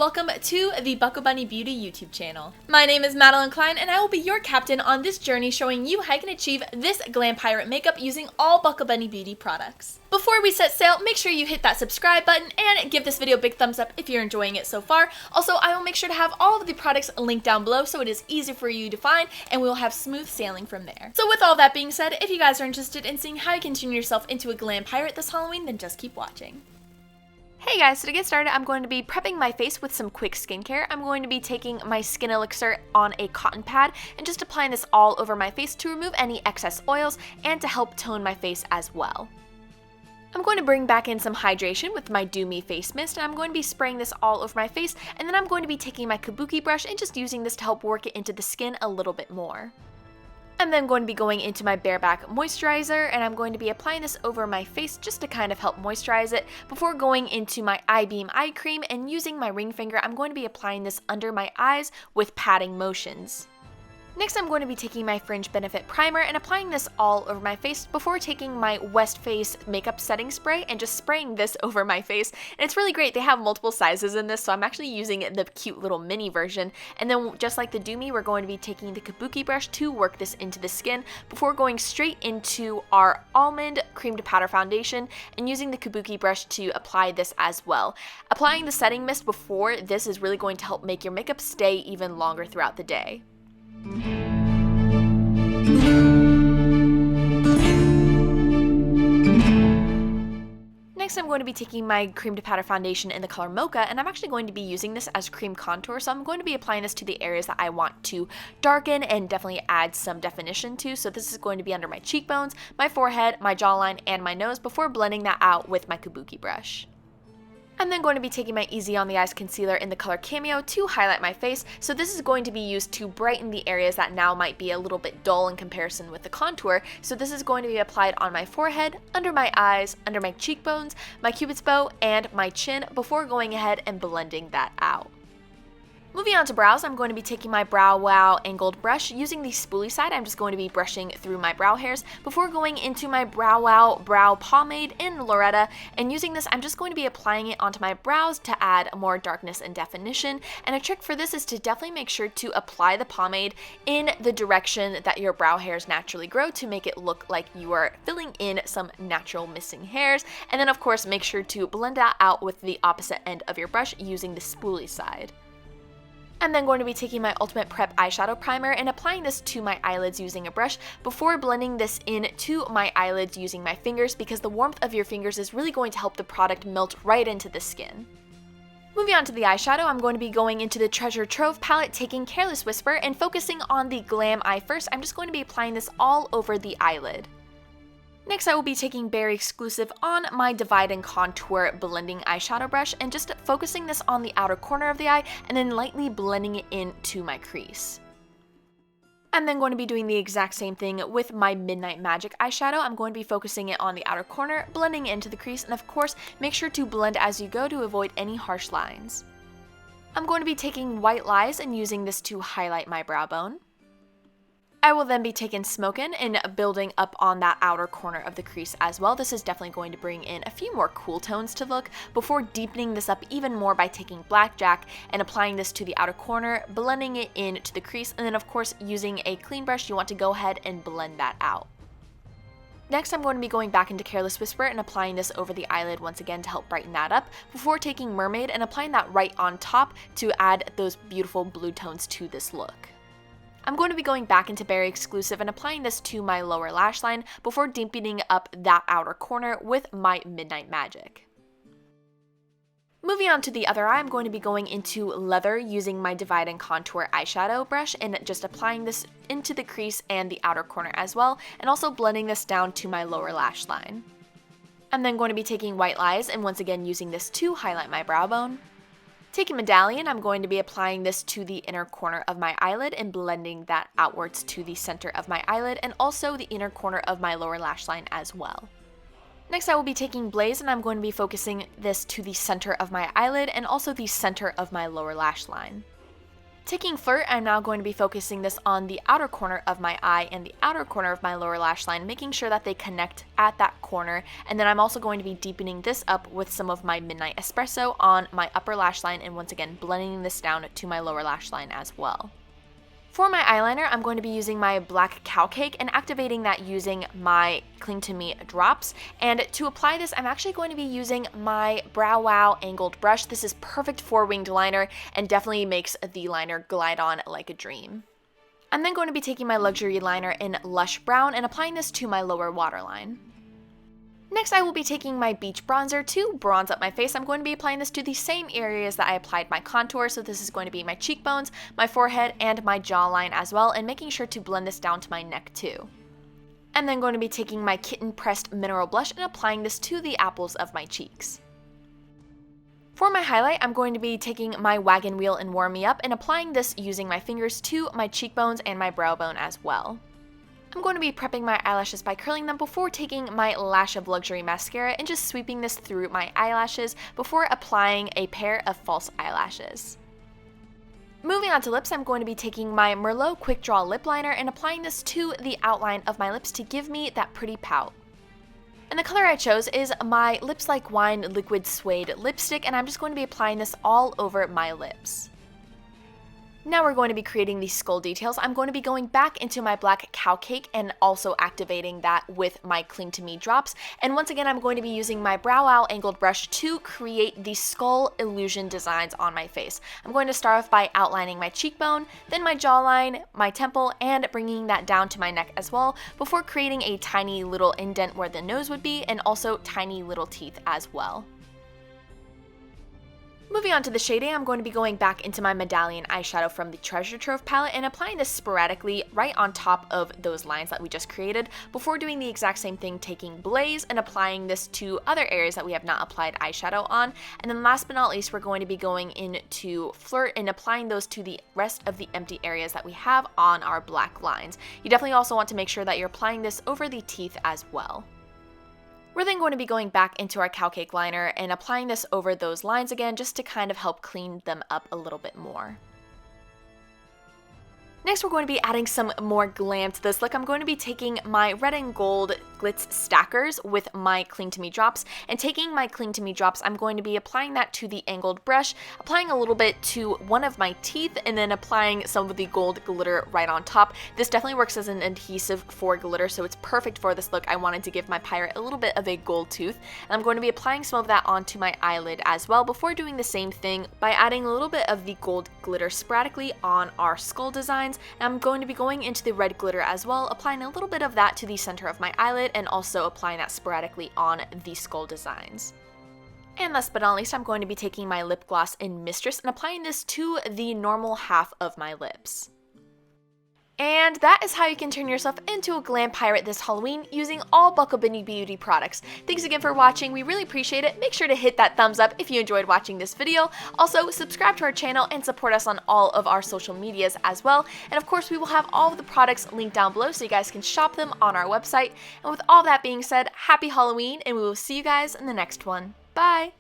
welcome to the Bunnie Beauty YouTube channel. My name is Madeline Klein and I will be your captain on this journey showing you how you can achieve this glam pirate makeup using all Bunnie Beauty products. Before we set sail, make sure you hit that subscribe button and give this video a big thumbs up if you're enjoying it so far. Also, I will make sure to have all of the products linked down below so it is easy for you to find and we will have smooth sailing from there. So with all that being said, if you guys are interested in seeing how you can turn yourself into a glam pirate this Halloween, then just keep watching. Hey guys, so to get started, I'm going to be prepping my face with some quick skincare. I'm going to be taking my skin elixir on a cotton pad and just applying this all over my face to remove any excess oils and to help tone my face as well. I'm going to bring back in some hydration with my Do Me Face Mist, and I'm going to be spraying this all over my face, and then I'm going to be taking my kabuki brush and just using this to help work it into the skin a little bit more. I'm then going to be going into my bareback moisturizer, and I'm going to be applying this over my face just to kind of help moisturize it before going into my eye beam eye cream, and using my ring finger I'm going to be applying this under my eyes with patting motions. Next, I'm going to be taking my Fringe Benefit Primer and applying this all over my face before taking my West Face makeup setting spray and just spraying this over my face. And it's really great. They have multiple sizes in this, so I'm actually using the cute little mini version. And then just like the Do Me, we're going to be taking the kabuki brush to work this into the skin before going straight into our Almond Cream to Powder Foundation and using the kabuki brush to apply this as well. Applying the setting mist before this is really going to help make your makeup stay even longer throughout the day. Next, I'm going to be taking my Cream to Powder Foundation in the color Mocha, and I'm actually going to be using this as cream contour, so I'm going to be applying this to the areas that I want to darken and definitely add some definition to. So this is going to be under my cheekbones, my forehead, my jawline, and my nose before blending that out with my kabuki brush. I'm then going to be taking my Easy on the Eyes concealer in the color Cameo to highlight my face, so this is going to be used to brighten the areas that now might be a little bit dull in comparison with the contour. So this is going to be applied on my forehead, under my eyes, under my cheekbones, my cupid's bow, and my chin before going ahead and blending that out. Moving on to brows, I'm going to be taking my Brow Wow angled brush. Using the spoolie side, I'm just going to be brushing through my brow hairs before going into my Brow Wow brow pomade in Loretta, and using this, I'm just going to be applying it onto my brows to add more darkness and definition. And a trick for this is to definitely make sure to apply the pomade in the direction that your brow hairs naturally grow to make it look like you are filling in some natural missing hairs. And then of course, make sure to blend that out with the opposite end of your brush using the spoolie side. I'm then going to be taking my Ultimate Prep eyeshadow primer and applying this to my eyelids using a brush before blending this in to my eyelids using my fingers, because the warmth of your fingers is really going to help the product melt right into the skin. Moving on to the eyeshadow, I'm going to be going into the Treasure Trove palette, taking Careless Whisper and focusing on the Glam eye first. I'm just going to be applying this all over the eyelid. Next, I will be taking Berry Exclusive on my Divide and Contour blending eyeshadow brush and just focusing this on the outer corner of the eye and then lightly blending it into my crease. I'm then going to be doing the exact same thing with my Midnight Magic eyeshadow. I'm going to be focusing it on the outer corner, blending it into the crease, and of course, make sure to blend as you go to avoid any harsh lines. I'm going to be taking White Lies and using this to highlight my brow bone. I will then be taking Smokin' and building up on that outer corner of the crease as well. This is definitely going to bring in a few more cool tones to the look before deepening this up even more by taking Blackjack and applying this to the outer corner, blending it into the crease, and then of course using a clean brush, you want to go ahead and blend that out. Next, I'm going to be going back into Careless Whisper and applying this over the eyelid once again to help brighten that up before taking Mermaid and applying that right on top to add those beautiful blue tones to this look. I'm going to be going back into Berry Exclusive and applying this to my lower lash line before deepening up that outer corner with my Midnight Magic. Moving on to the other eye, I'm going to be going into Leather using my Divide and Contour eyeshadow brush and just applying this into the crease and the outer corner as well, and also blending this down to my lower lash line. I'm then going to be taking White Lies and once again using this to highlight my brow bone. Taking Medallion, I'm going to be applying this to the inner corner of my eyelid and blending that outwards to the center of my eyelid and also the inner corner of my lower lash line as well. Next, I will be taking Blaze and I'm going to be focusing this to the center of my eyelid and also the center of my lower lash line. Taking Flirt, I'm now going to be focusing this on the outer corner of my eye and the outer corner of my lower lash line, making sure that they connect at that corner. And then I'm also going to be deepening this up with some of my Midnight Espresso on my upper lash line, and once again blending this down to my lower lash line as well. For my eyeliner, I'm going to be using my black cow cake and activating that using my Cling to Me drops. And to apply this, I'm actually going to be using my Brow Wow angled brush. This is perfect for winged liner and definitely makes the liner glide on like a dream. I'm then going to be taking my luxury liner in Lush Brown and applying this to my lower waterline. Next, I will be taking my Beach Bronzer to bronze up my face. I'm going to be applying this to the same areas that I applied my contour, so this is going to be my cheekbones, my forehead, and my jawline as well, and making sure to blend this down to my neck too. I'm then going to be taking my Kitten Pressed Mineral Blush and applying this to the apples of my cheeks. For my highlight, I'm going to be taking my Wagon Wheel and Warm Me Up and applying this using my fingers to my cheekbones and my brow bone as well. I'm going to be prepping my eyelashes by curling them before taking my Lash of Luxury mascara and just sweeping this through my eyelashes before applying a pair of false eyelashes. Moving on to lips, I'm going to be taking my Merlot Quick Draw Lip Liner and applying this to the outline of my lips to give me that pretty pout. And the color I chose is my Lips Like Wine Liquid Suede Lipstick, and I'm just going to be applying this all over my lips. Now we're going to be creating these skull details. I'm going to be going back into my black cow cake and also activating that with my Cling to Me drops. And once again, I'm going to be using my Brow Wow angled brush to create the skull illusion designs on my face. I'm going to start off by outlining my cheekbone, then my jawline, my temple, and bringing that down to my neck as well, before creating a tiny little indent where the nose would be, and also tiny little teeth as well. Moving on to the shading, I'm going to be going back into my Medallion eyeshadow from the Treasure Trove palette and applying this sporadically right on top of those lines that we just created, before doing the exact same thing, taking Blaze and applying this to other areas that we have not applied eyeshadow on. And then last but not least, we're going to be going into Flirt and applying those to the rest of the empty areas that we have on our black lines. You definitely also want to make sure that you're applying this over the teeth as well. We're then going to be going back into our cow cake liner and applying this over those lines again, just to kind of help clean them up a little bit more. Next, we're going to be adding some more glam to this look. I'm going to be taking my red and gold glitz stackers with my Cling to Me drops, and taking my Cling to Me drops, I'm going to be applying that to the angled brush, applying a little bit to one of my teeth, and then applying some of the gold glitter right on top. This definitely works as an adhesive for glitter, so it's perfect for this look. I wanted to give my pirate a little bit of a gold tooth, and I'm going to be applying some of that onto my eyelid as well, before doing the same thing by adding a little bit of the gold glitter sporadically on our skull designs. And I'm going to be going into the red glitter as well, applying a little bit of that to the center of my eyelid and also applying that sporadically on the skull designs. And last but not least, I'm going to be taking my lip gloss in Mistress and applying this to the normal half of my lips. And that is how you can turn yourself into a glam pirate this Halloween using all Bunnie Beauty products. Thanks again for watching, we really appreciate it. Make sure to hit that thumbs up if you enjoyed watching this video. Also, subscribe to our channel and support us on all of our social medias as well. And of course, we will have all of the products linked down below so you guys can shop them on our website. And with all that being said, happy Halloween, and we will see you guys in the next one. Bye!